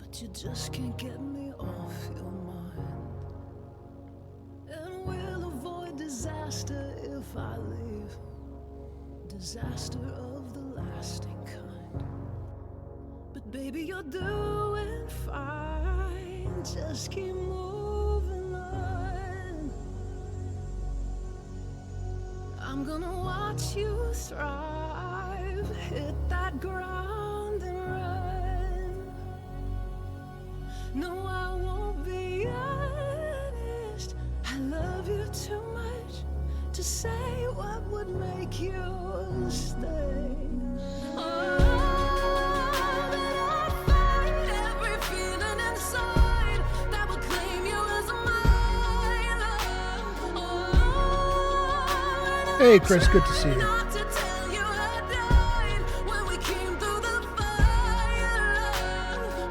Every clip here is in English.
but you just can't get me off your mind. And we'll avoid disaster if I leave, disaster of the lasting kind. But baby, you're doing fine, just keep moving on. I'm gonna watch you thrive, hit that ground and run. No, I won't be honest, I love you too much to say what would make you stay. Oh, that I'd fight every feeling inside that would claim you as my love. Oh, Hey, Chris, good to see you. not to tell you I died when we came through the fire.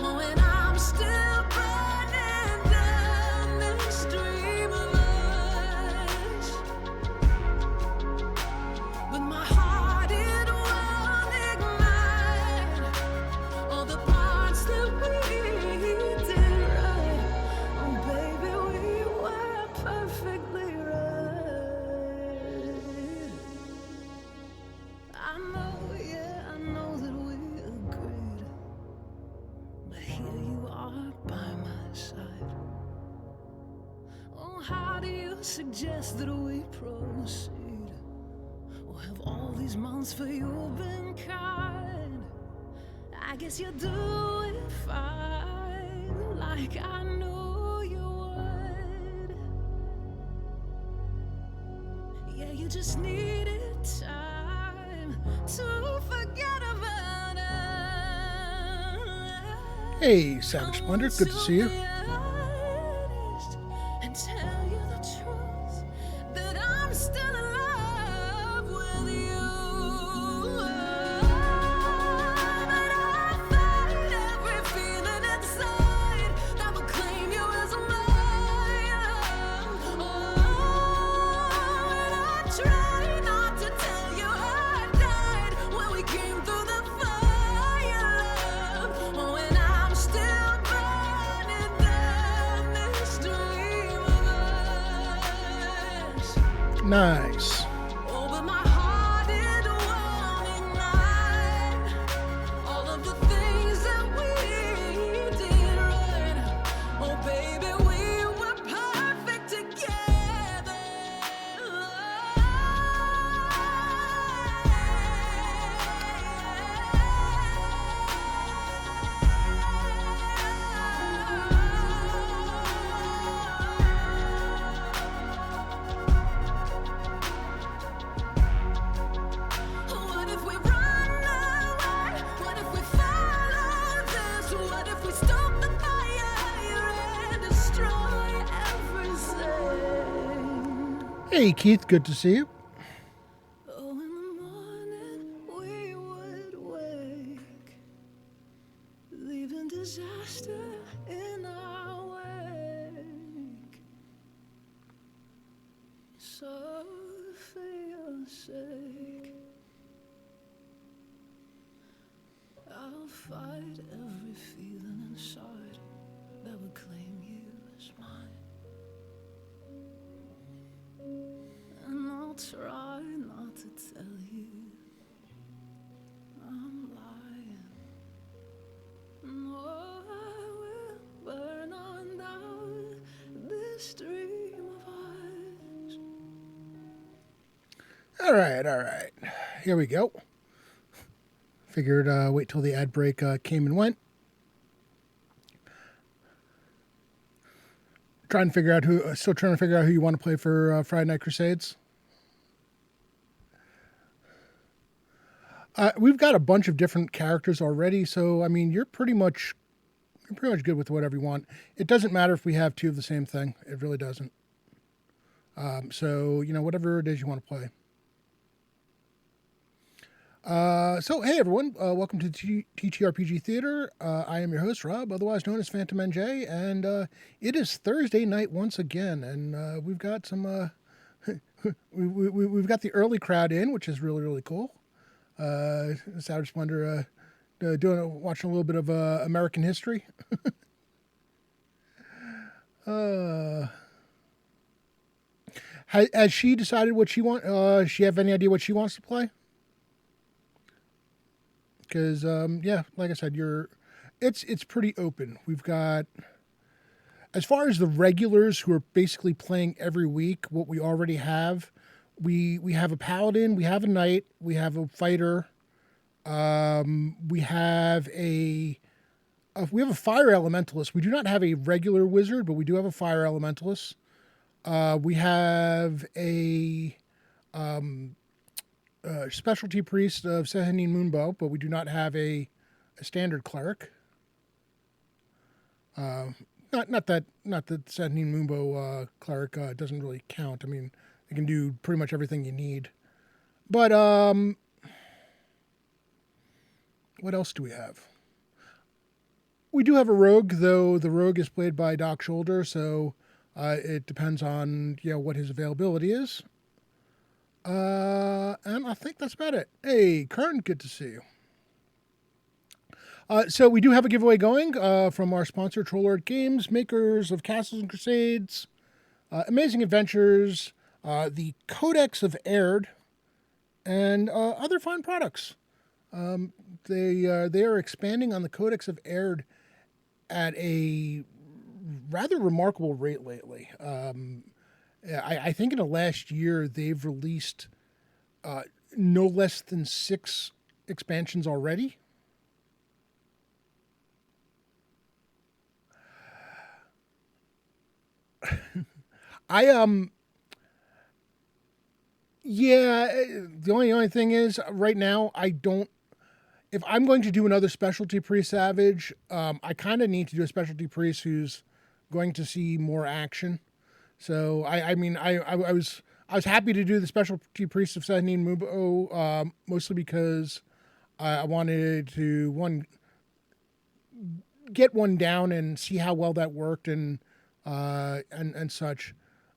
Oh, and I'm still burning down this dream of us. But my heart, it won't ignite all the parts that we did right. Oh, baby, we were perfectly right. I know that we agreed, but here you are by my side. Oh, how do you suggest that we proceed? Or have all these months for you been kind? I guess you're doing fine, like I knew you would. Yeah, you just needed time to forget about it. Hey, Savage Splendor, good to see you. And tell you the truth that I'm still in love with you. But I fight every feeling inside that would claim you as mine. And I try not to tell you I died when we came through the fire. Oh, and I'm still burning down this dream of us. Nice. Oh, but my heart, it won't ignite all of the things that we did right. Oh, baby, we were perfect together. What if we run away? What if we follow this? What if we stop the fire and destroy everything? Hey, Keith, good to see you. Oh, in the morning we would wake, leaving disaster in our wake. So for your sake, I'll fight every feeling inside that would claim you as mine. And I'll try not to tell you I'm lying. No, I will burn on down this dream of ours. All right. Here we go. Figured wait till the ad break came and went. Still trying to figure out who you want to play for Friday Night Crusades. We've got a bunch of different characters already, so I mean, you're pretty much good with whatever you want. It doesn't matter if we have two of the same thing. It really doesn't. So whatever it is you want to play. So hey everyone, welcome to TTRPG Theater. I am your host Rob, otherwise known as Phantom NJ, and it is Thursday night once again, and we've got some we've got the early crowd in, which is really cool. Savage Splendor watching a little bit of American history. uh, has she decided what she wants? Does she have any idea what she wants to play? Because yeah, like I said, it's pretty open. We've got, as far as the regulars who are basically playing every week, what we already have, we have a paladin, we have a knight, we have a fighter, we have we have a fire elementalist. We do not have a regular wizard, but we do have a fire elementalist. We have a specialty priest of Sehanine Moonbow, but we do not have a standard cleric. Not that Sehanine Moonbow cleric doesn't really count. I mean, they can do pretty much everything you need. But what else do we have? We do have a rogue, though the rogue is played by Doc Shoulder, so it depends on what his availability is. And I think that's about it. Hey, Kern, good to see you. So we do have a giveaway going from our sponsor, Trollord Games, makers of Castles and Crusades, Amazing Adventures, the Codex of Aird, and other fine products. They are expanding on the Codex of Aird at a rather remarkable rate lately. I think in the last year they've released no less than 6 expansions already. Yeah, the only thing is right now I don't. If I'm going to do another specialty priest savage, I kind of need to do a specialty priest who's going to see more action. So I was happy to do the specialty priest of Sehanine Moonbow, mostly because I wanted to get one down and see how well that worked and such.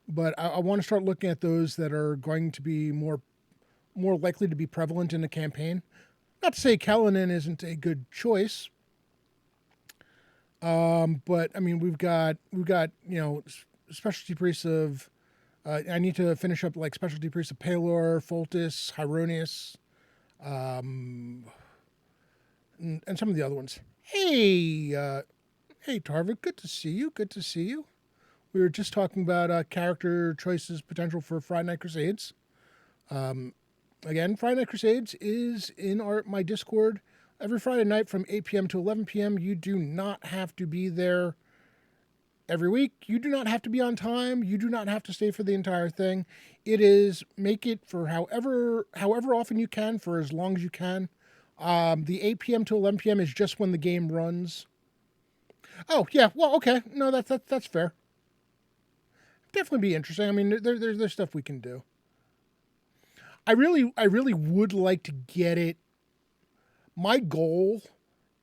But I want to start looking at those that are going to be more likely to be prevalent in the campaign. Not to say Kellenin isn't a good choice, but I mean we've got specialty priests of. I need to finish up like specialty priests of Pelor, Foltis, Hyronius, and some of the other ones. Hey, Tarvik, good to see you. Good to see you. We were just talking about character choices potential for Friday Night Crusades. Again, Friday Night Crusades is in my Discord every Friday night from 8 p.m. to 11 p.m. You do not have to be there every week. You do not have to be on time. You do not have to stay for the entire thing. It is make it for however often you can, for as long as you can. The 8 p.m. to 11 p.m. is just when the game runs. Oh yeah, well okay, no that's fair. Definitely be interesting. I mean, there's stuff we can do. I really would like to get it. My goal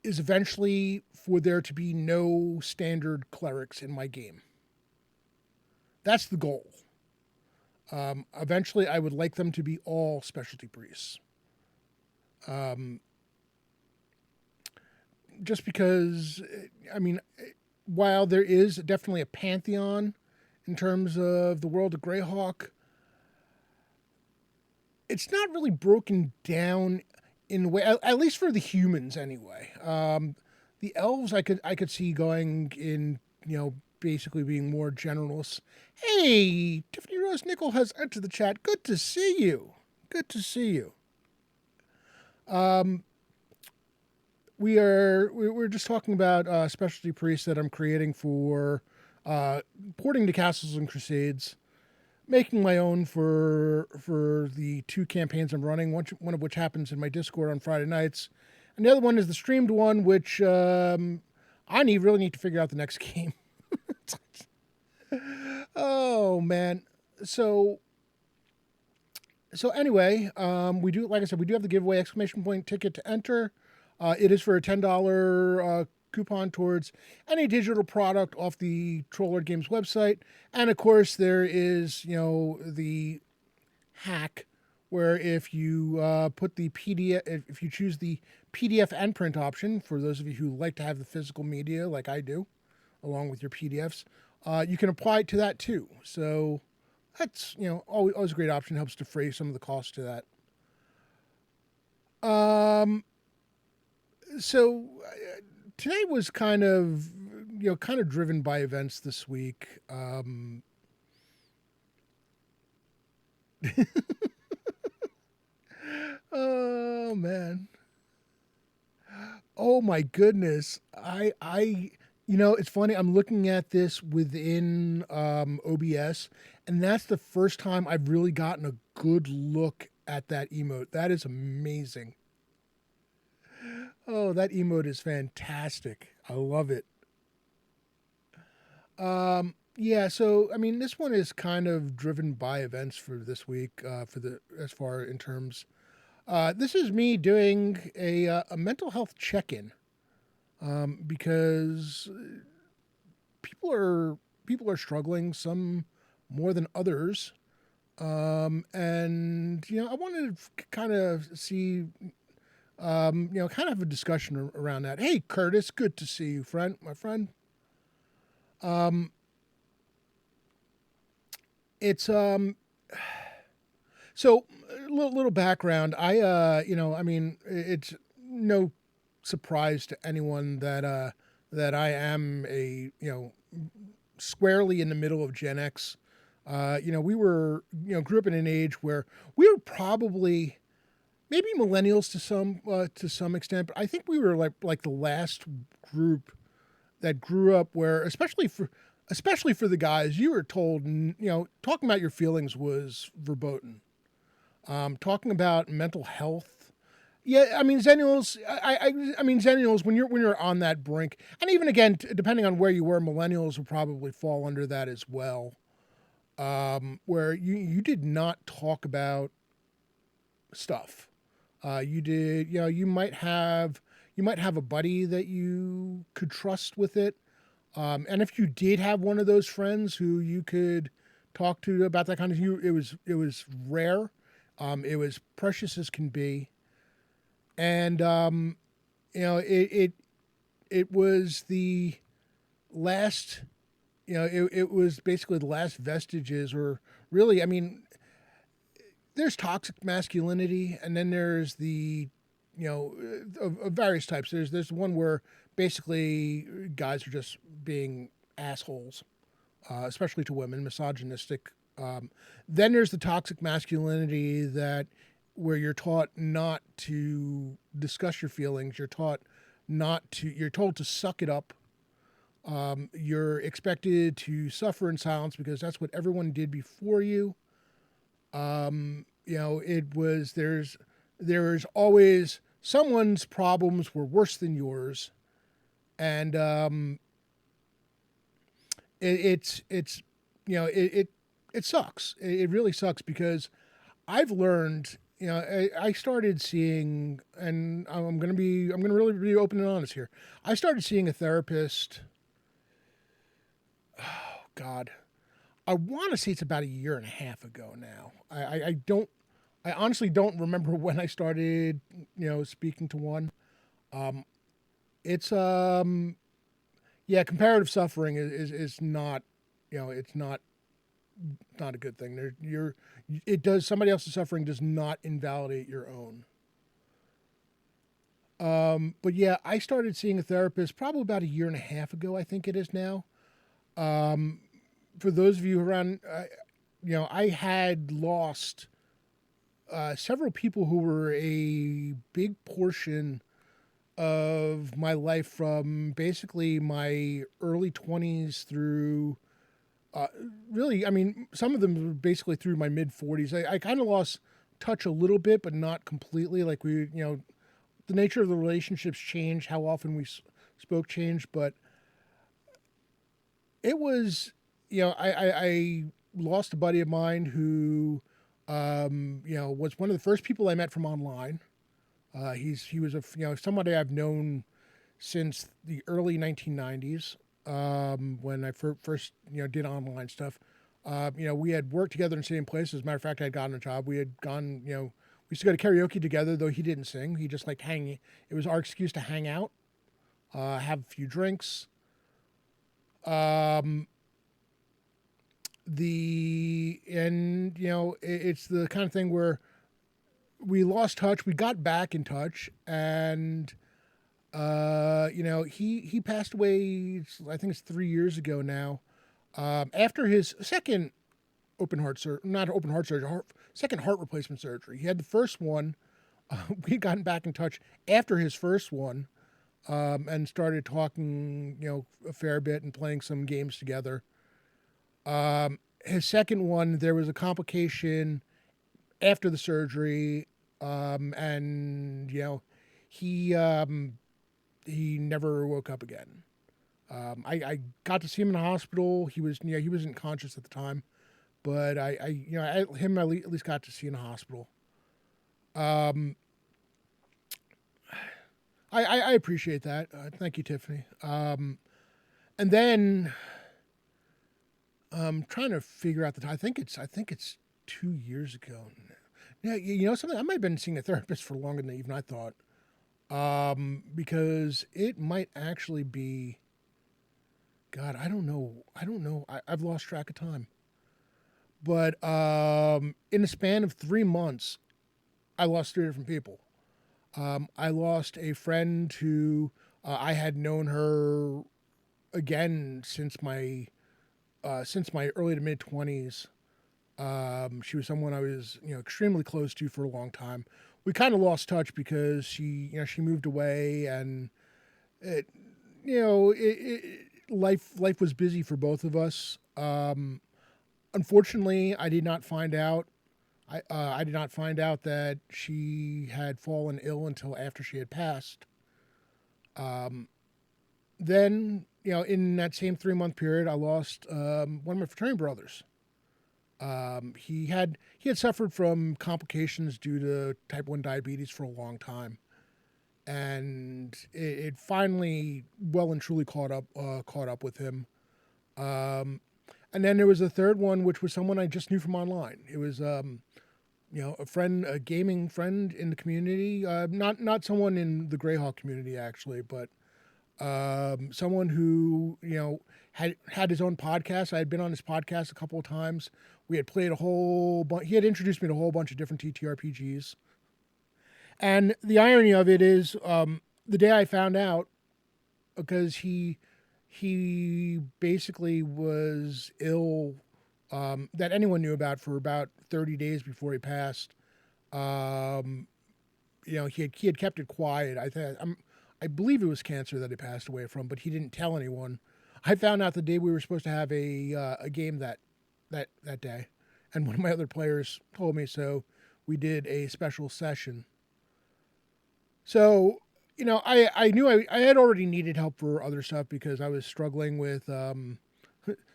is eventually for there to be no standard clerics in my game. That's the goal. Eventually, I would like them to be all specialty priests. Just because, I mean, while there is definitely a pantheon in terms of the world of Greyhawk, it's not really broken down in a way, at least for the humans anyway. The elves I could see going in, basically being more generalists. Hey, Tiffany Rose Nickel has entered the chat. Good to see you. Good to see you. We're just talking about specialty priests that I'm creating for porting to Castles and Crusades, making my own for the 2 campaigns I'm running, one of which happens in my Discord on Friday nights, and the other one is the streamed one, which really need to figure out the next game. Oh man, so anyway, we do, like I said, we do have the giveaway exclamation point ticket to enter. It is for a $10 coupon towards any digital product off the Trollord Games website. And of course, there is, the hack where if you put the PDF, if you choose the PDF and print option for those of you who like to have the physical media like I do, along with your PDFs. You can apply it to that too. So that's, always a great option. Helps defray some of the cost to that. So today was kind of driven by events this week. Oh man. Oh my goodness. It's funny. I'm looking at this within OBS, and that's the first time I've really gotten a good look at that emote. That is amazing. Oh, that emote is fantastic. I love it. Yeah, so I mean, this one is kind of driven by events for this week. As far in terms, this is me doing a mental health check-in, because people are struggling, some more than others, and I wanted to kind of see, kind of have a discussion around that. Hey, Curtis, good to see you, my friend. It's so a little background. It's no surprise to anyone that I am squarely in the middle of Gen X. We were grew up in an age where we were probably maybe millennials to some extent, but I think we were like the last group that grew up where, especially for the guys, you were told, talking about your feelings was verboten. Talking about mental health. Yeah, I mean, Xennials, I mean, Xennials, when you're on that brink, and even again, depending on where you were, millennials would probably fall under that as well. Where you did not talk about stuff. You did, you might have a buddy that you could trust with it. And if you did have one of those friends who you could talk to about that kind of, it was rare. It was precious as can be. And, it was the last, it was basically the last vestiges, or really, I mean, there's toxic masculinity, and then there's the, of various types. There's one where basically guys are just being assholes, especially to women, misogynistic. Then there's the toxic masculinity where you're taught not to discuss your feelings. You're told to suck it up. You're expected to suffer in silence because that's what everyone did before you. There's always someone's problems were worse than yours. And, it sucks. It really sucks because I've learned, I started seeing, and I'm going to really be open and honest here. I started seeing a therapist. Oh God. I want to say it's about a year and a half ago now. I honestly don't remember when I started, speaking to one. It's, comparative suffering is not, it's not a good thing. Somebody else's suffering does not invalidate your own. But yeah, I started seeing a therapist probably about a year and a half ago, I think it is now. For those of you around, I had lost several people who were a big portion of my life, from basically my early 20s through, really, I mean, some of them were basically through my mid 40s. I kind of lost touch a little bit, but not completely. Like the nature of the relationships changed, how often we spoke changed, but it was, I lost a buddy of mine who, was one of the first people I met from online. He was somebody I've known since the early 1990s, when I first did online stuff. We had worked together in the same place. As a matter of fact, I had gotten a job. We had gone, We used to go to karaoke together, though he didn't sing. He just liked hanging. It was our excuse to hang out, have a few drinks. Um, and it's the kind of thing where we lost touch. We got back in touch, and he passed away. I think it's 3 years ago now. After his second second heart replacement surgery. He had the first one. We'd gotten back in touch after his first one, and started talking, a fair bit and playing some games together. His second one, there was a complication after the surgery, and he never woke up again. I got to see him in the hospital. He wasn't conscious at the time, but I at least got to see in the hospital. I appreciate that. Thank you, Tiffany. And then trying to figure out the time. I think it's 2 years ago. Yeah, something. I might have been seeing a therapist for longer than even I thought. Because it might actually be. God, I don't know. I've lost track of time. But in the span of 3 months, I lost 3 different people. I lost a friend who I had known her again since my early to mid 20s. She was someone I was extremely close to for a long time. We kind of lost touch because she moved away, and life was busy for both of us. Unfortunately, I did not find out. I did not find out that she had fallen ill until after she had passed. Then, in that same 3-month period, I lost one of my fraternity brothers. He had suffered from complications due to type 1 diabetes for a long time, and it finally well and truly caught up with him. And then there was a third one, which was someone I just knew from online. It was a friend, a gaming friend in the community, not someone in the Greyhawk community actually, but someone who had his own podcast. I had been on his podcast a couple of times. We had played a whole bunch. He had introduced me to a whole bunch of different TTRPGs. And the irony of it is, the day I found out, because he basically was ill, that anyone knew about for about 30 days before he passed. He had kept it quiet. I believe it was cancer that he passed away from, but he didn't tell anyone. I found out the day we were supposed to have a game that day, and one of my other players told me, so we did a special session. So, I knew I had already needed help for other stuff because I was struggling with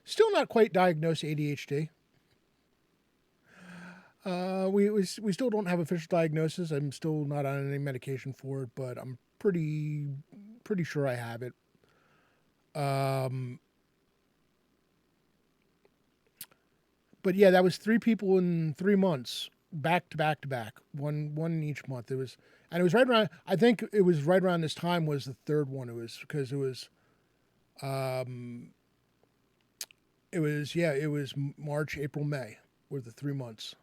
still not quite diagnosed ADHD. We still don't have official diagnosis. I'm still not on any medication for it, but I'm pretty sure I have it. But yeah, that was 3 people in 3 months, back to back to back, one each month. It was right around. I think it was right around this time was the third one. It was because it was March, April, May were the 3 months.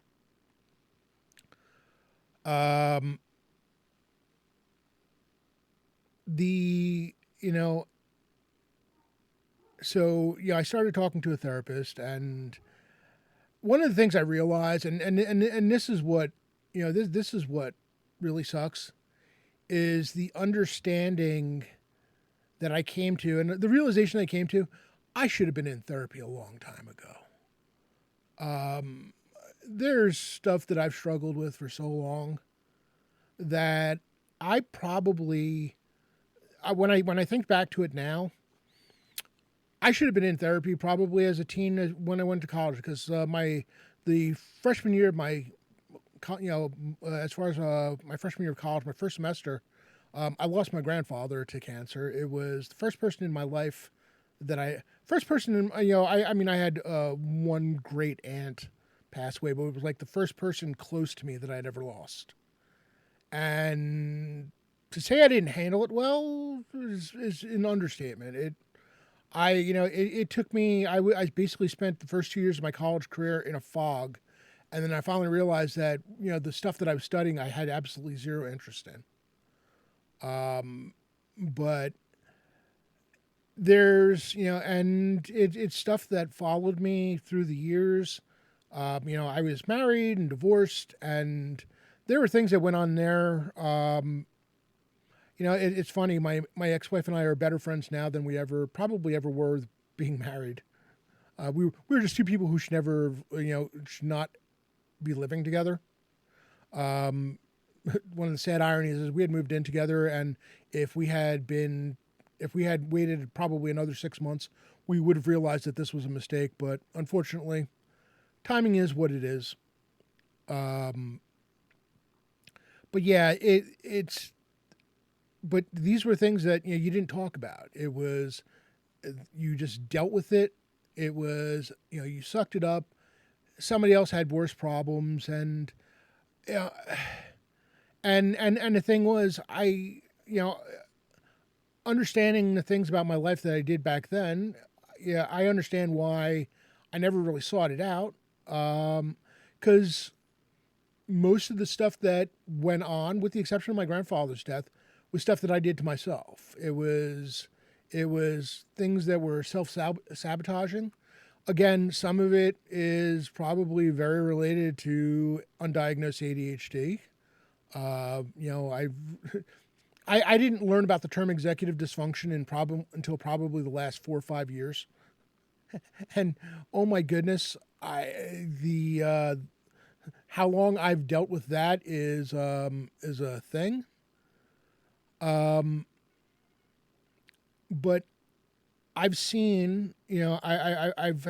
So yeah, I started talking to a therapist, and one of the things I realized, and this is what this is what really sucks, is the understanding that I came to, and the realization I came to, I should have been in therapy a long time ago. There's stuff that I've struggled with for so long that I probably, when I think back to it now, I should have been in therapy probably as a teen when I went to college, because the freshman year of my, as far as my freshman year of college, my first semester, I lost my grandfather to cancer. It was the first person in my life I had one great aunt pass away, but it was like the first person close to me that I'd ever lost. And to say I didn't handle it well is an understatement. It took me. I basically spent the first 2 years of my college career in a fog, and then I finally realized that the stuff that I was studying, I had absolutely zero interest in. But there's and it's stuff that followed me through the years. I was married and divorced, and there were things that went on there. It's funny. My ex wife and I are better friends now than we probably ever were being married. We were just two people who should never should not be living together. One of the sad ironies is we had moved in together, and if we had waited probably another 6 months, we would have realized that this was a mistake. But unfortunately, timing is what it is. But yeah, it's. But these were things that you didn't talk about. It was you just dealt with it. It was you sucked it up. Somebody else had worse problems, and and the thing was, understanding the things about my life that I did back then. Yeah, I understand why I never really sought it out. Because most of the stuff that went on, with the exception of my grandfather's death, was stuff that I did to myself. It was things that were self-sabotaging. Again, some of it is probably very related to undiagnosed ADHD. I didn't learn about the term executive dysfunction until probably the last 4 or 5 years. And oh my goodness, how long I've dealt with that is a thing. But I've seen, I've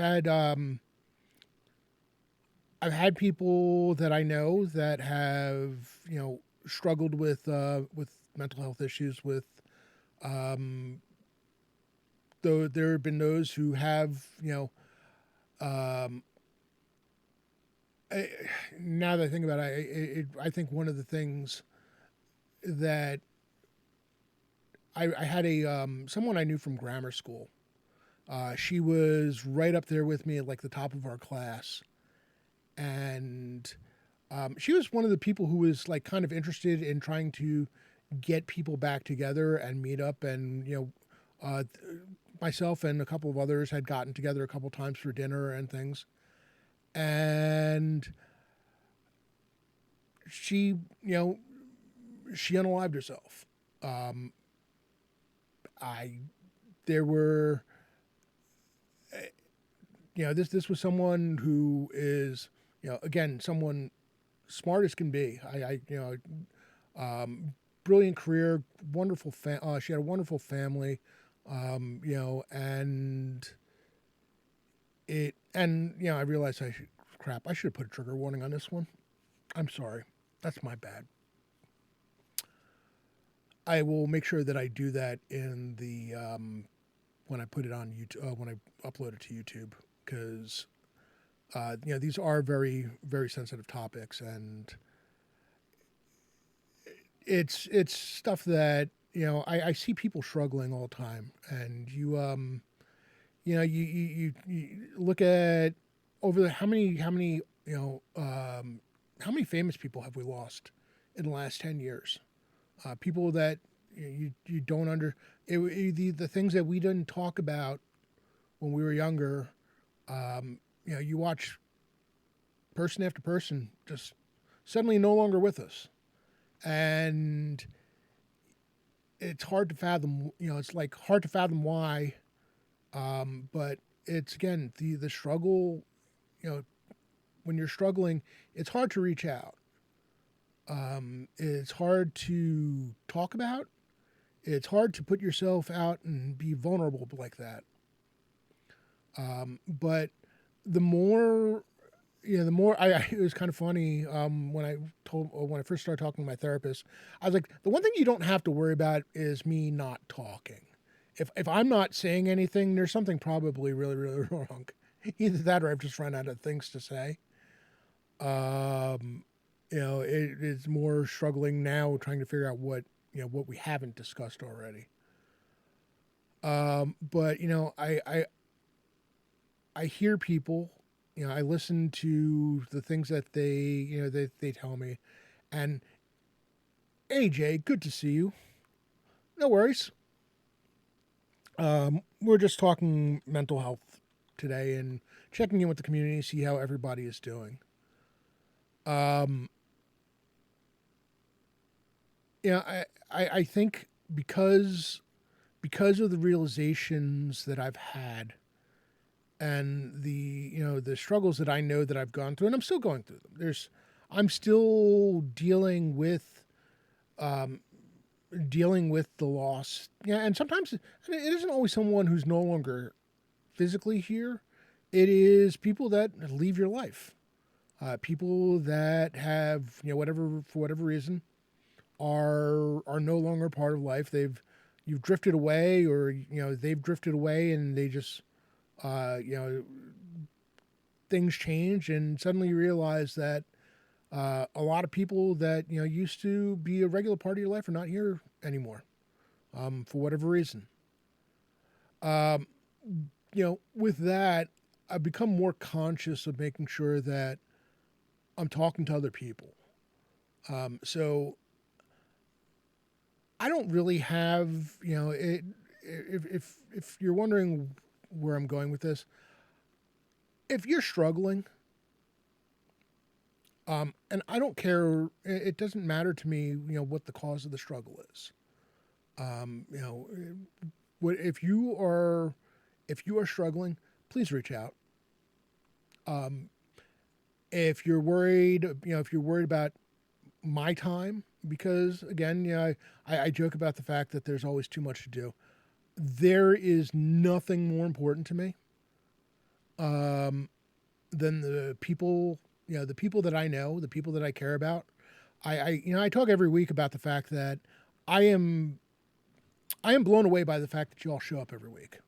had people that I know that have, struggled with mental health issues. Though there have been those who have, now that I think about it, I think one of the things that I had someone I knew from grammar school. She was right up there with me at like the top of our class, and she was one of the people who was like kind of interested in trying to get people back together and meet up. And myself and a couple of others had gotten together a couple times for dinner and things. And she unalived herself. There were, this was someone who is, again, someone smart as can be. Brilliant career, wonderful. She had a wonderful family, and I realized I should have put a trigger warning on this one. I'm sorry. That's my bad. I will make sure that I do that in the when I put it on YouTube, when I upload it to YouTube, because these are very, very sensitive topics, and it's stuff that I see people struggling all the time, and you look at how many famous people have we lost in the last 10 years? People that you don't the things that we didn't talk about when we were younger. You watch person after person just suddenly no longer with us, and it's hard to fathom. It's like hard to fathom why, but it's again the struggle. When you're struggling, it's hard to reach out. It's hard to talk about. It's hard to put yourself out and be vulnerable like that. But the more, it was kind of funny when I first started talking to my therapist. I was like, the one thing you don't have to worry about is me not talking. If I'm not saying anything, there's something probably really, really wrong. Either that or I've just run out of things to say. it is more struggling now trying to figure out what we haven't discussed already. But I hear people, I listen to the things that they tell me, and AJ, good to see you. No worries. We're just talking mental health today and checking in with the community, see how everybody is doing. Um, I think because of the realizations that I've had and the struggles that I know that I've gone through, and I'm still going through them. I'm still dealing with the loss. Yeah, and sometimes it isn't always someone who's no longer physically here. It is people that leave your life. People that have whatever for whatever reason are no longer part of life. You've drifted away, or they've drifted away, and they just things change, and suddenly you realize that a lot of people that used to be a regular part of your life are not here anymore, for whatever reason. Um, with that, I've become more conscious of making sure that I'm talking to other people. So I don't really have, it. If you're wondering where I'm going with this, if you're struggling, and I don't care, it doesn't matter to me, what the cause of the struggle is. What if you are struggling, please reach out. Um, if you're worried, if you're worried about my time, because again, I joke about the fact that there's always too much to do. There is nothing more important to me um, than the people that I know, the people that I care about. I talk every week about the fact that I am I am blown away by the fact that you all show up every week.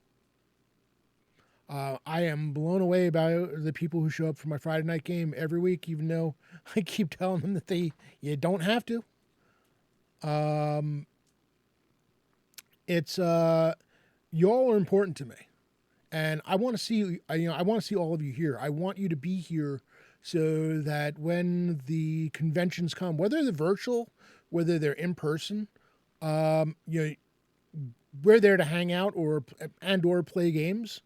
I am blown away by the people who show up for my Friday night game every week, even though I keep telling them that you don't have to. Um, it's y'all are important to me, and I want to see I want to see all of you here. I want you to be here so that when the conventions come, whether they're virtual, whether they're in person, um, you know, we're there to hang out or play games.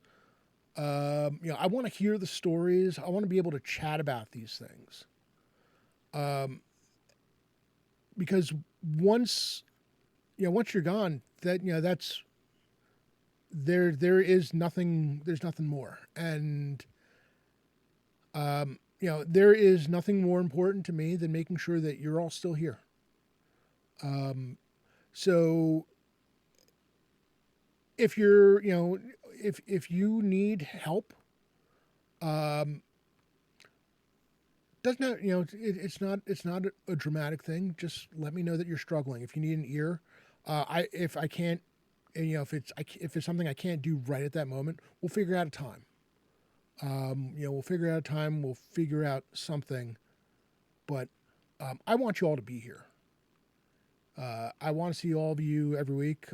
I want to hear the stories. I want to be able to chat about these things. Um, because once once you're gone, that's there is nothing. There's nothing more, and there is nothing more important to me than making sure that you're all still here. Um, so if you're if you need help, um, doesn't have, it's not a dramatic thing. Just let me know that you're struggling. If you need an ear, I if I can't, if it's something I can't do right at that moment, we'll figure out a time. We'll figure out a time. We'll figure out something. But I want you all to be here. I want to see all of you every week.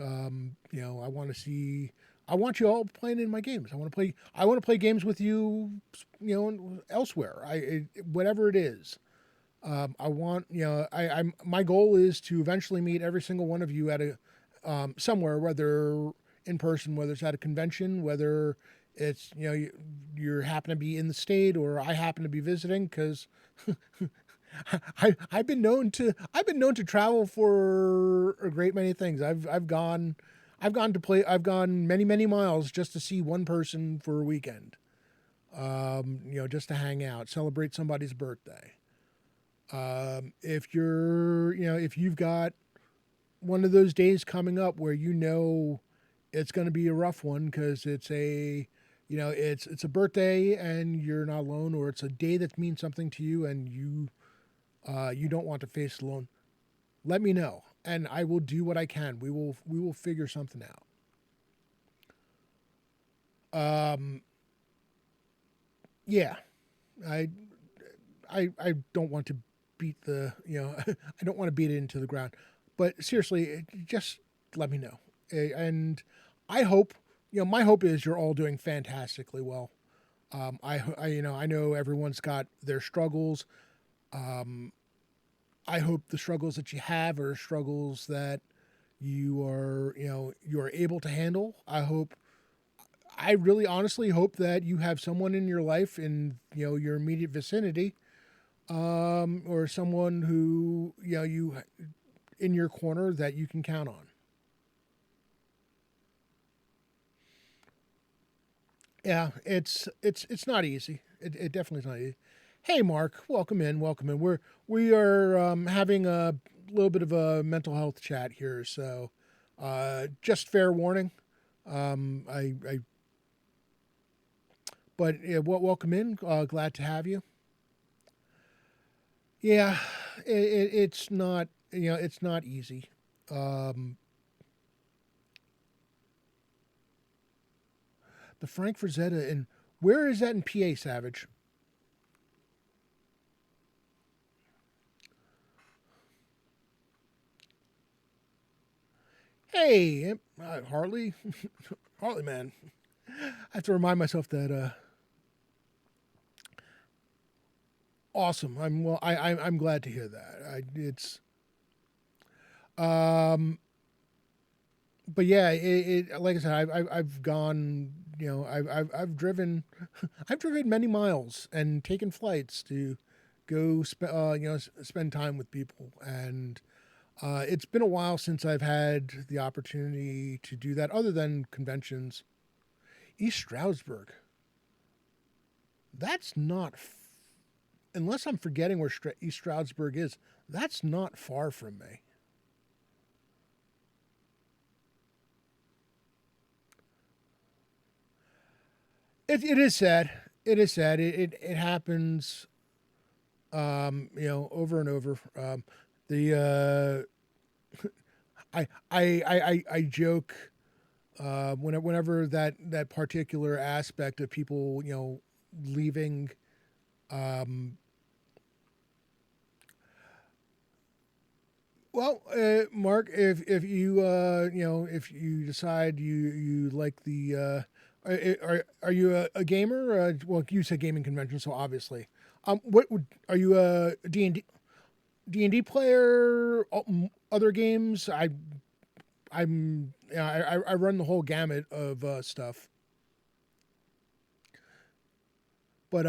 I want you all playing in my games. I want to play games with you. Elsewhere. Whatever it is. I want. I'm. My goal is to eventually meet every single one of you at a somewhere, whether in person, whether it's at a convention, whether it's you happen to be in the state or I happen to be visiting because. I've been known to travel for a great many things. I've gone many miles just to see one person for a weekend. Just to hang out, celebrate somebody's birthday. If you've got one of those days coming up where it's going to be a rough one because it's a birthday and you're not alone, or it's a day that means something to you and you don't want to face it alone, let me know, and I will do what I can. We will figure something out. Yeah, I don't want to beat the, I don't want to beat it into the ground. But seriously, just let me know. And I hope, my hope is you're all doing fantastically well. I know everyone's got their struggles. I hope the struggles that you have are struggles that you are able to handle. I really honestly hope that you have someone in your life in, your immediate vicinity, or someone who, you in your corner that you can count on. Yeah, it's not easy. It definitely is not easy. Hey, Mark, welcome in, welcome in. We are having a little bit of a mental health chat here, so just fair warning. I but yeah, welcome in. Glad to have you. Yeah, it's not it's not easy. Um, the Frank Frazetta, and where is that in PA, Savage? Hey, Harley, Harley, man. I have to remind myself that awesome. I'm glad to hear that. It's um, but yeah, like I said, I've gone. I've driven, I've driven many miles and taken flights to go spend time with people, and it's been a while since I've had the opportunity to do that, other than conventions. East Stroudsburg. That's not, unless I'm forgetting where East Stroudsburg is. That's not far from me. It is sad. It is sad. It happens, over and over. The I joke, whenever that particular aspect of people, leaving, um, well, Mark, if you if you decide you like the, are you a gamer? Well, you said gaming convention, so obviously, what would are you a D&D player? Other games? I run the whole gamut of stuff, but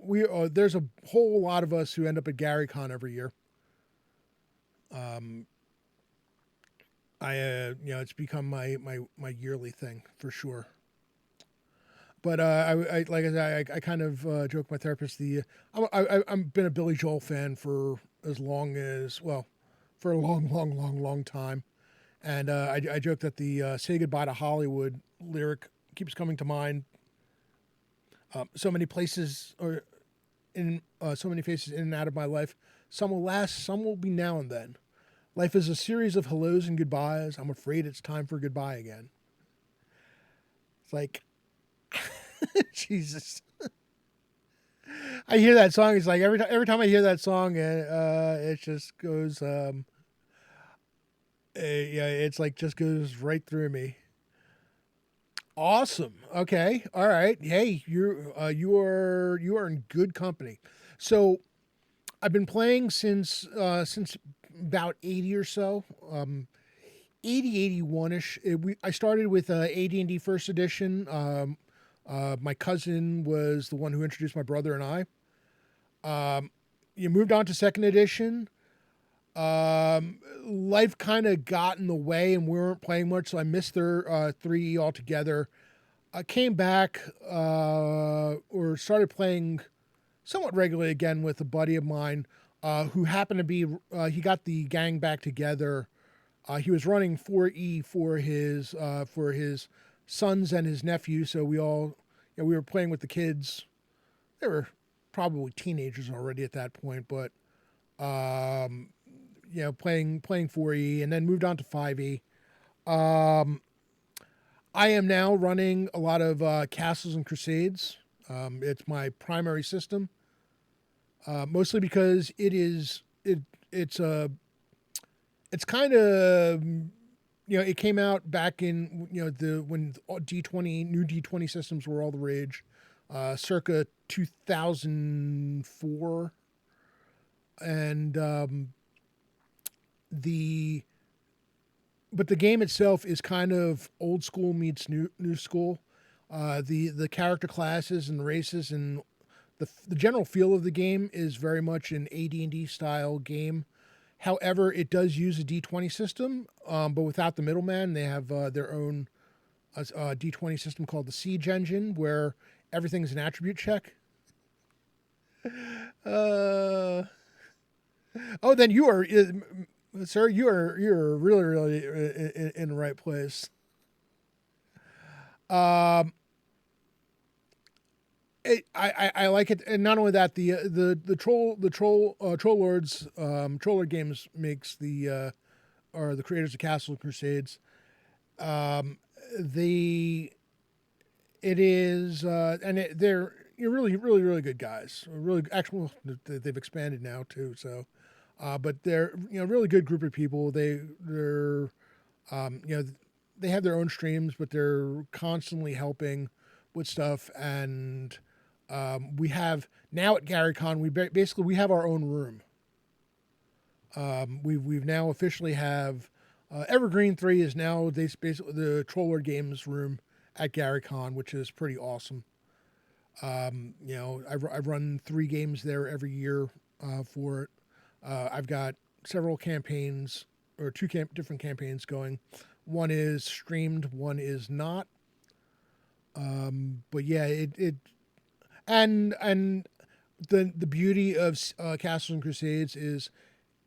we there's a whole lot of us who end up at GaryCon every year. Um, it's become my yearly thing for sure. But I like I said, I kind of joke with my therapist. I'm been a Billy Joel fan for as long as, well, for a long time, and I joke that the "Say Goodbye to Hollywood" lyric keeps coming to mind. So many places, or in so many faces in and out of my life. Some will last, some will be now and then. Life is a series of hellos and goodbyes. I'm afraid it's time for goodbye again. It's like, Jesus. I hear that song. It's like every time I hear that song, it just goes. Yeah, it's like just goes right through me. Awesome. Okay. All right. Hey, you are in good company. So I've been playing since about 80 or so. 80, 81 ish. I started with AD&D First Edition. My cousin was the one who introduced my brother and I. You moved on to Second Edition. Life kind of got in the way, and we weren't playing much, so I missed their 3E altogether. I came back, or started playing somewhat regularly again with a buddy of mine, who happened to be, he got the gang back together. He was running 4E for his sons and his nephew, so we were playing with the kids. They were probably teenagers already at that point, but playing 4E, and then moved on to 5E. Um, I am now running a lot of Castles and Crusades. It's my primary system, mostly because it is it it's a it's kind of it came out back in the when D20 new D20 systems were all the rage, circa 2004, and the but the game itself is kind of old school meets new school. The character classes and races and the general feel of the game is very much an AD&D style game. However, it does use a D20 system, but without the middleman. They have their own D20 system called the Siege Engine, where everything's an attribute check. Uh, oh, then you are, sir. You're really really in the right place. Um, I like it, and not only that, troll lords troller games makes the are the creators of Castle and Crusades. Um, the it is they're really really really good guys. Really, actually, they've expanded now too. So, but they're really good group of people. They're they have their own streams, but they're constantly helping with stuff and. We have now at GaryCon. Basically we have our own room. We've now officially have Evergreen 3 is now basically the Troller Games room at GaryCon, which is pretty awesome. I've run 3 games there every year for it. I've got several campaigns or 2 different campaigns going. One is streamed, one is not. But yeah, it and the beauty of Castles and Crusades is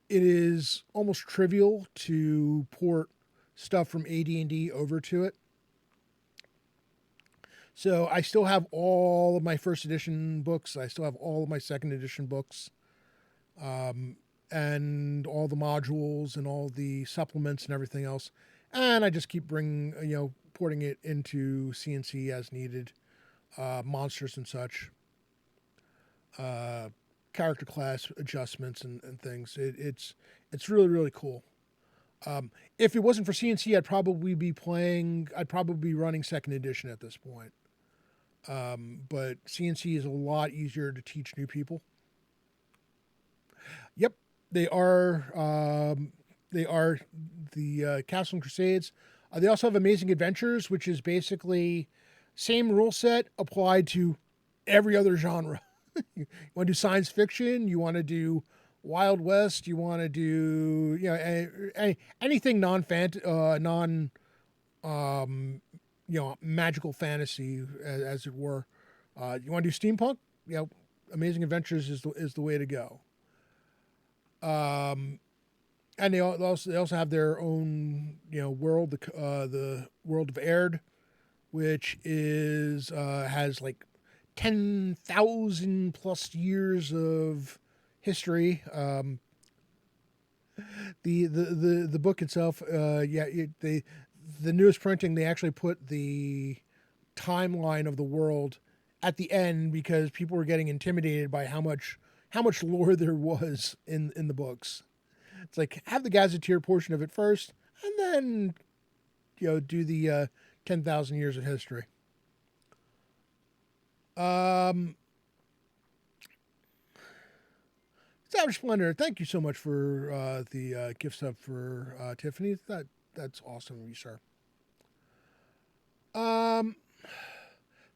it is almost trivial to port stuff from AD&D over to it. So I still have all of my first edition books. I still have all of my second edition books, and all the modules and all the supplements and everything else. And I just keep porting it into CNC as needed. Monsters and such, character class adjustments and things. It's really really cool. If it wasn't for CNC, I'd probably be running second edition at this point. But CNC is a lot easier to teach new people. Yep, they are. They are the Castle and Crusades. They also have Amazing Adventures, which is basically same rule set applied to every other genre. You want to do science fiction, you want to do Wild West, you want to do anything magical fantasy as it were. You want to do steampunk? Amazing Adventures is the way to go. And they also have their own world, the world of Erd, which is has like 10,000 plus years of history. The book itself, the newest printing, they actually put the timeline of the world at the end because people were getting intimidated by how much lore there was in the books. It's like have the gazetteer portion of it first, and then do the 10,000 years of history. Savage Splendor, thank you so much for the gift sub for Tiffany. That's awesome of you, sir.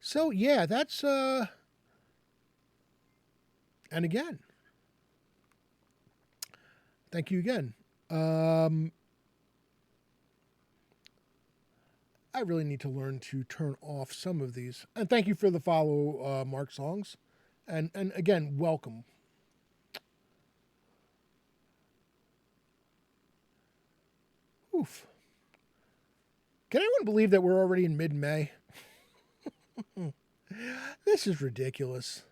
So yeah, that's and again, thank you again. I really need to learn to turn off some of these. And thank you for the follow, Mark Songs. And again, welcome. Oof. Can anyone believe that we're already in mid-May? This is ridiculous.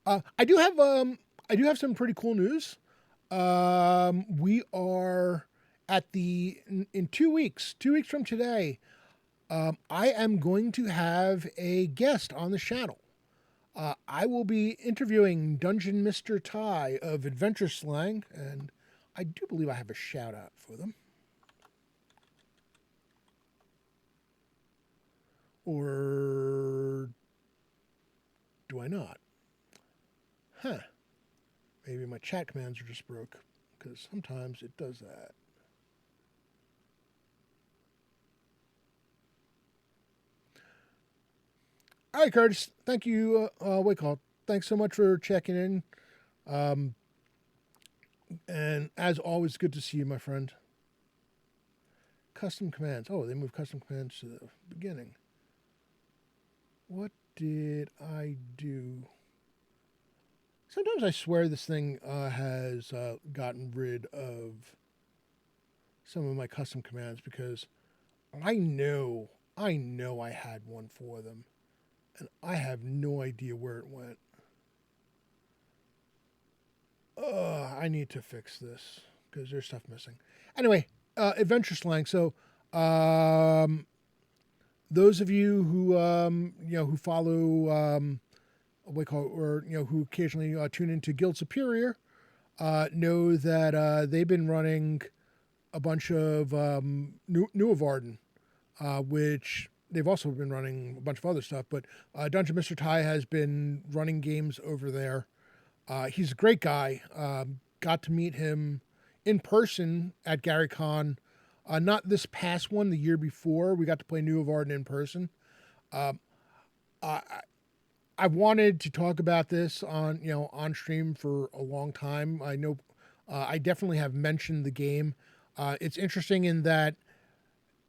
I do have some pretty cool news. We are at in 2 weeks. 2 weeks from today, I am going to have a guest on the channel. I will be interviewing Dungeon Mr. Ty of Adventure Slang, and I do believe I have a shout out for them. Or do I not? Huh. Maybe my chat commands are just broke, because sometimes it does that. All right, Curtis. Thank you. Wake call. Thanks so much for checking in. And as always, good to see you, my friend. Custom commands. Oh, they moved custom commands to the beginning. What did I do? Sometimes I swear this thing has gotten rid of some of my custom commands because I know I had one for them, and I have no idea where it went. I need to fix this because there's stuff missing. Anyway, Adventure Slang. So, those of you who who follow what we call, or who occasionally tune into Guild Superior, know that they've been running a bunch of New of Arden, which they've also been running a bunch of other stuff. But Dungeon Mr. Ty has been running games over there. He's a great guy. Got to meet him in person at Gary Con. Not this past one, the year before. We got to play New of Arden in person. I wanted to talk about this on stream for a long time. I know I definitely have mentioned the game. It's interesting in that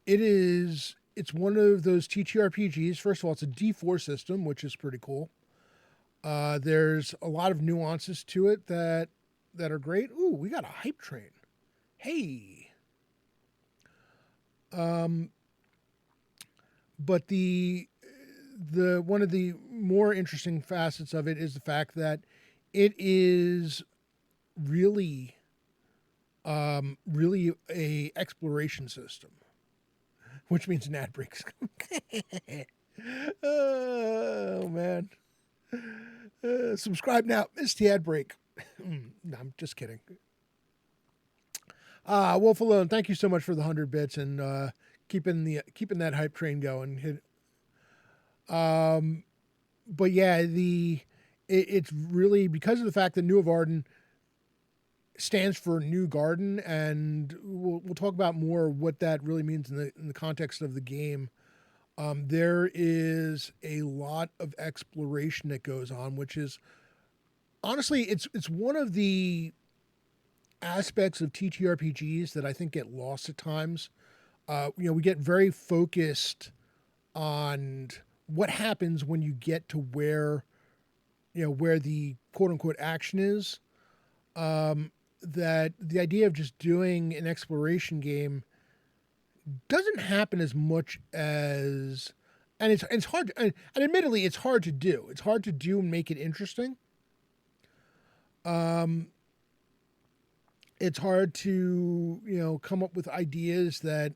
it's one of those TTRPGs. First of all, it's a D4 system, which is pretty cool. There's a lot of nuances to it that are great. Ooh, we got a hype train. Hey. But the one of the more interesting facets of it is the fact that it is really really a exploration system, which means an ad breaks. Oh man. Subscribe now. It's the ad break. No, I'm just kidding. Wolf Alone, thank you so much for the 100 bits and keeping that hype train going. But yeah, it's really because of the fact that New of Arden stands for New Garden, and we'll talk about more what that really means in the context of the game. There is a lot of exploration that goes on, which is honestly, it's one of the aspects of TTRPGs that I think get lost at times. We get very focused on what happens when you get to where the quote unquote action is. That the idea of just doing an exploration game doesn't happen as much as, and it's hard, and admittedly it's hard to do. It's hard to do and make it interesting. It's hard to come up with ideas that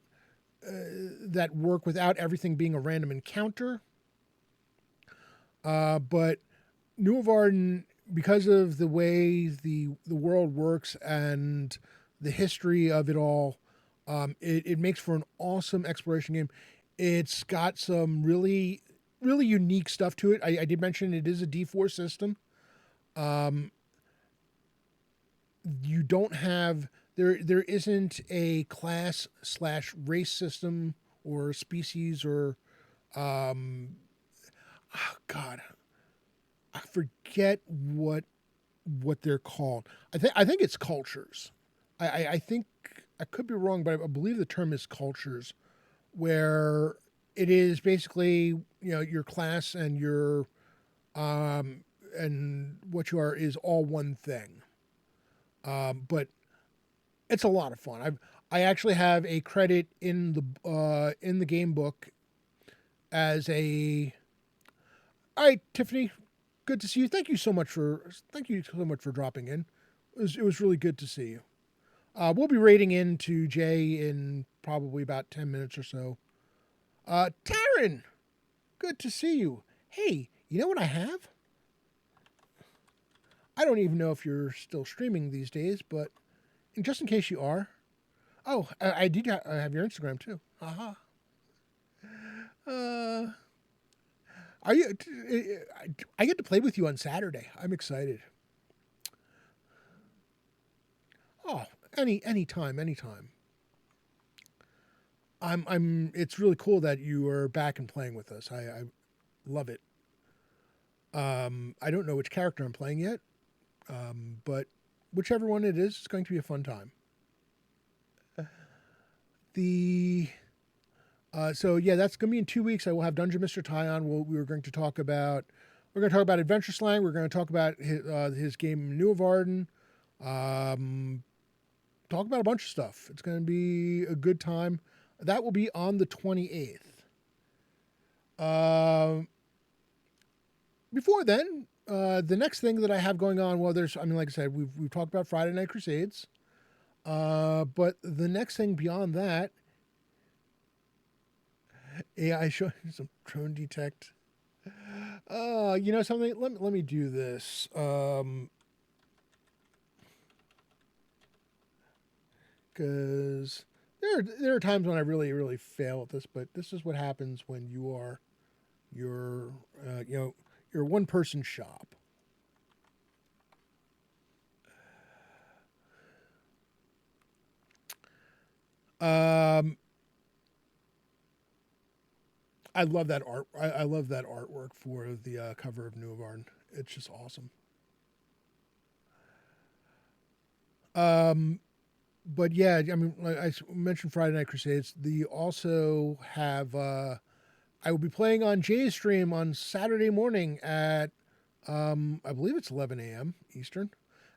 work without everything being a random encounter. But New of Arden, because of the way the world works and the history of it all, it makes for an awesome exploration game. It's got some really, really unique stuff to it. I did mention it is a D4 system. You don't have, there isn't a class/race system or species or, oh God, I forget what they're called. I think it's cultures. I think I could be wrong, but I believe the term is cultures, where it is basically your class and your and what you are is all one thing. But it's a lot of fun. I actually have a credit in the game book as a. All right, Tiffany, good to see you. Thank you so much for dropping in. It was really good to see you. We'll be raiding into Jay in probably about 10 minutes or so. Taryn, good to see you. Hey, you know what I have? I don't even know if you're still streaming these days, but just in case you are, oh, I did have your Instagram too. Haha. Uh, are you? I get to play with you on Saturday. I'm excited. Oh, anytime. It's really cool that you are back and playing with us. I love it. I don't know which character I'm playing yet, but whichever one it is, it's going to be a fun time. So yeah, that's going to be in 2 weeks. I will have Dungeon Mister Ty on. We're going to talk about Adventure Slang. We're going to talk about his game New of Arden. Talk about a bunch of stuff. It's going to be a good time. That will be on the 28th. Before then, the next thing that I have going on, well, like I said, we've talked about Friday Night Crusades. But the next thing beyond that, AI showing some drone detect. You know something? Let me do this. Because there are times when I really fail at this, but this is what happens when you're a one person shop. I love that art. I love that artwork for the cover of New of Arden. It's just awesome. But yeah, I mean, like I mentioned Friday Night Crusades. They also have. I will be playing on Jay's stream on Saturday morning at, I believe it's 11 a.m. Eastern.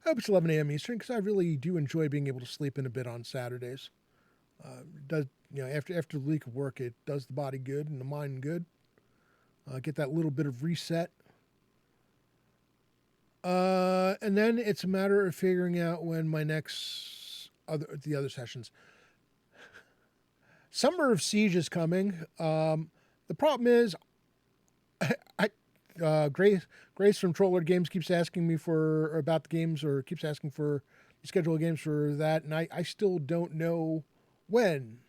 I hope it's 11 a.m. Eastern because I really do enjoy being able to sleep in a bit on Saturdays. Does after the week of work, it does the body good and the mind good. Get that little bit of reset. And then it's a matter of figuring out when my the other sessions. Summer of Siege is coming. The problem is, Grace from Troller Games keeps asking me about the games, or keeps asking for the schedule of games for that, and I still don't know when.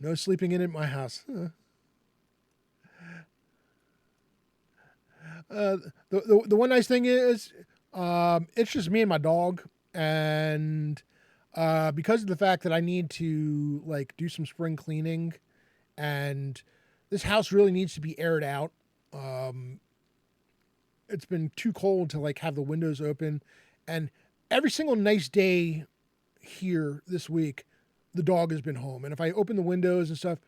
No sleeping in at my house. The one nice thing is, it's just me and my dog, and because of the fact that I need to like do some spring cleaning, and this house really needs to be aired out. It's been too cold to like have the windows open, and every single nice day here this week, the dog has been home, and if I open the windows and stuff,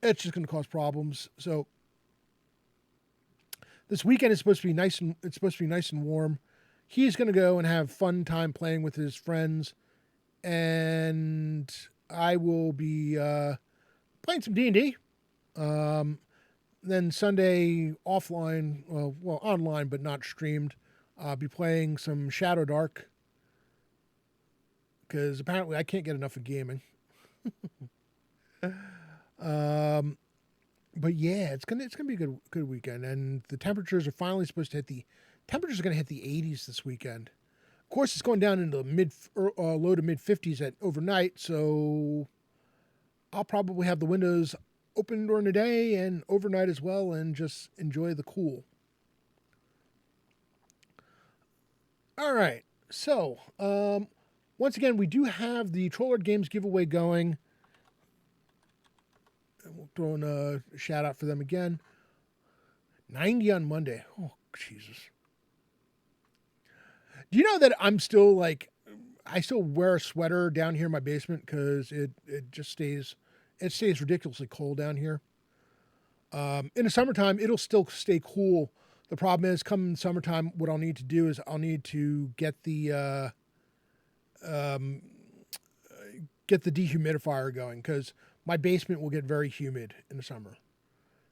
it's just going to cause problems. So this weekend is supposed to be nice and warm. He's going to go and have fun time playing with his friends, and I will be playing some D&D. Then Sunday offline, well online but not streamed. I'll be playing some Shadow Dark because apparently I can't get enough of gaming. But yeah, it's gonna be a good weekend, and the temperatures are finally supposed to hit the 80s this weekend. Of course, it's going down into the low to mid 50s at overnight, so I'll probably have the windows open during the day and overnight as well, and just enjoy the cool. All right, so once again, we do have the Trollard Games giveaway going. And we'll throw in a shout out for them again. 90 on Monday. Oh, Jesus. Do you know that I'm still like, I still wear a sweater down here in my basement because it stays ridiculously cold down here. In the summertime, it'll still stay cool. The problem is, come summertime, what I'll need to do is I'll need to get the dehumidifier going because my basement will get very humid in the summer.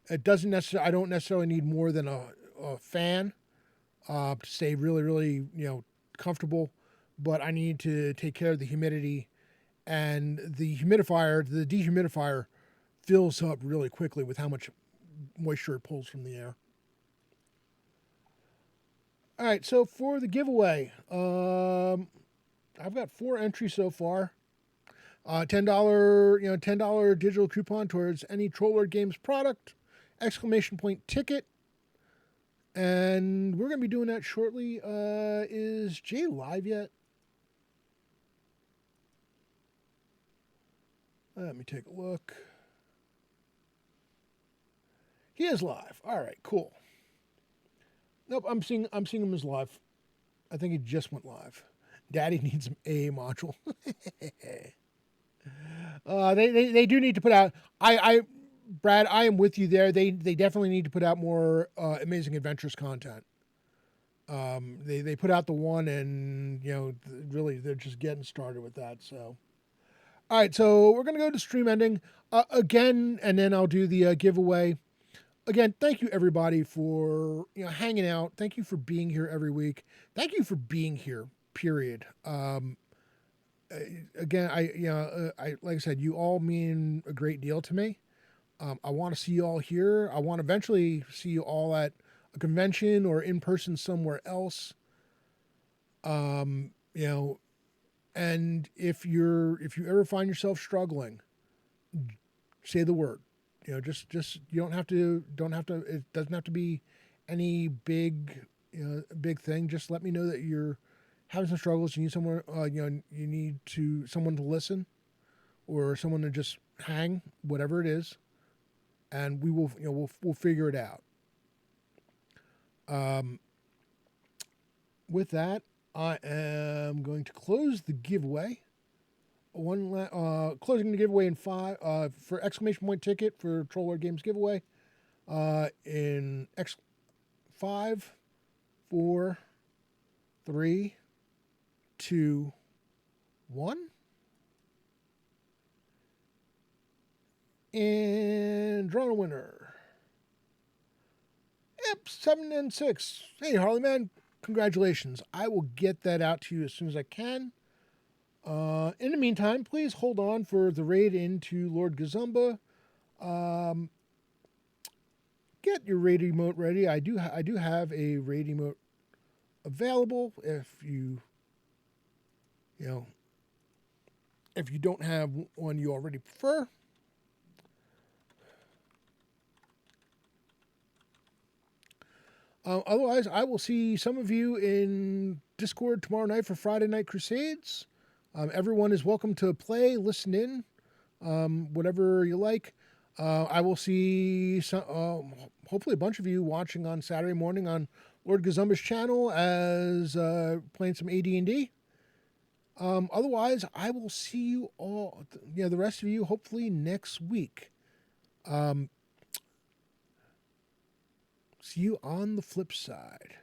It doesn't necessarily. I don't necessarily need more than a fan to stay really comfortable, but I need to take care of the humidity, and the dehumidifier fills up really quickly with how much moisture it pulls from the air. All right, so for the giveaway, I've got 4 entries so far. $10, $10 digital coupon towards any Troller Games product, exclamation point ticket, and we're gonna be doing that shortly. Is Jay live yet? Let me take a look. He is live. All right, cool. Nope, I'm seeing him as live. I think he just went live. Daddy needs an A module. They do need to put out. Brad, I am with you there. They definitely need to put out more Amazing Adventures content. They put out the one, and really they're just getting started with that. So, all right, so we're gonna go to stream ending again, and then I'll do the giveaway. Again, thank you everybody for hanging out. Thank you for being here every week. Thank you for being here. Period. Again, I like I said, you all mean a great deal to me. I want to see you all here. I want to eventually see you all at a convention or in person somewhere else. And if you ever find yourself struggling, say the word. Just you don't have to. It doesn't have to be any big thing. Just let me know that you're having some struggles. You need someone. You need someone to listen, or someone to just hang, whatever it is, and we will. We'll figure it out. With that, I am going to close the giveaway. Closing the giveaway in 5 for exclamation point ticket for Troller Games giveaway. In 5, 4, 3, 2, 1, and drawing a winner. Yep, 7 and 6. Hey, Harley Man, congratulations! I will get that out to you as soon as I can. In the meantime, please hold on for the raid into Lord Gazumba. Get your raid emote ready. I do have a raid emote available if you don't have one you already prefer. Otherwise, I will see some of you in Discord tomorrow night for Friday Night Crusades. Everyone is welcome to play, listen in, whatever you like. I will see hopefully a bunch of you watching on Saturday morning on Lord Gazumba's channel as playing some AD&D. Otherwise, I will see you all, the rest of you, hopefully next week. See you on the flip side.